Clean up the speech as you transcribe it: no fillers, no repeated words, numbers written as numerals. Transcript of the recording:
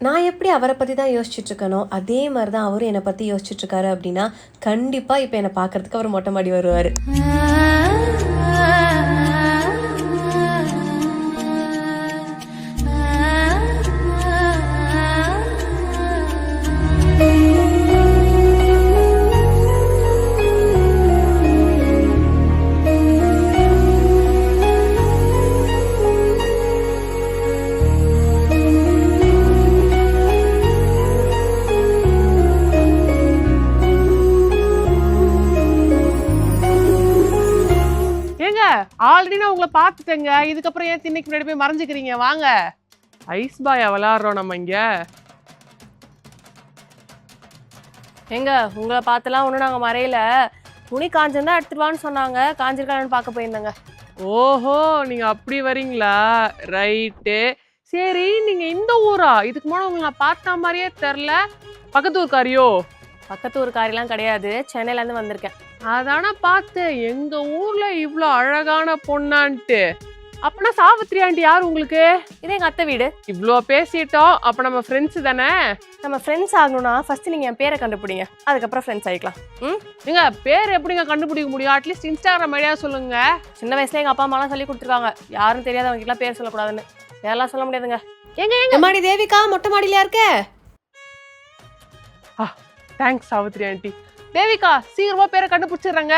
நான் எப்படி அவரை பற்றி தான் யோசிச்சுட்டு இருக்கனோ அதே மாதிரி தான் அவரும் என்னை பற்றி யோசிச்சுட்டு இருக்காரு அப்படின்னா கண்டிப்பாக இப்போ என்னை பார்க்கறதுக்கு அவர் மொட்டை மாடி வருவார். ஆல்ரெடி நான் உங்களை பார்த்துட்டேங்க. இதுக்கப்புறம் ஏன் திண்ணைக்கு முன்னாடி போய் மறைஞ்சுக்கிறீங்க? வாங்க, ஐஸ் பாயா விளையாடுறோம் நம்ம இங்க. எங்க உங்களை பார்த்துலாம் ஒன்றும் நாங்கள் மறையில. துணி காஞ்சிருந்தா எடுத்துட்டு சொன்னாங்க, காஞ்சிருக்கான்னு பார்க்க போயிருந்தேங்க. ஓஹோ, நீங்க அப்படி வரீங்களா? ரைட்டு. சரி, நீங்க இந்த ஊரா? இதுக்கு முன்னாடி உங்களை நான் பார்த்த மாதிரியே தெரில. பக்கத்து ஊர்க்காரியோ? பக்கத்து ஊருக்காரிலாம் கிடையாது, சென்னையிலேருந்து வந்திருக்கேன். அதான பார்த்தேன், எங்க ஊர்ல இவ்வளோ அழகான பொண்ணான்ட்டு. அப்பனா சாவித்ரி ஆண்டி யார் உங்களுக்கு? இது எங்கள் அத்தை வீடு. இவ்வளோ பேசிட்டோம், அப்போ நம்ம ஃப்ரெண்ட்ஸு தானே? நம்ம ஃப்ரெண்ட்ஸ் ஆகணும்னா ஃபர்ஸ்ட் நீங்கள் என் பேரை கண்டுபிடிங்க, அதுக்கப்புறம் ஃப்ரெண்ட்ஸ் ஆகிக்கலாம். நீங்க பேர் எப்படிங்க கண்டுபிடிக்க முடியும்? அட்லீஸ்ட் இன்ஸ்டாகிராம் ஐடியா சொல்லுங்க. சின்ன வயசுல எங்கள் அப்பா அம்மாலாம் சொல்லி கொடுத்துருக்காங்க, யாரும் தெரியாதவங்ககிட்டலாம் பேர் சொல்லக்கூடாதுன்னு. பேரெல்லாம் சொல்ல முடியாதுங்க. எங்க மாடி தேவிகா மொட்டை மாடியில இருக்க? Thanks Savitri aunty. தேவிகா, சீக்கிரமா பேரை கண்டுபிடிச்சிடுறாங்க.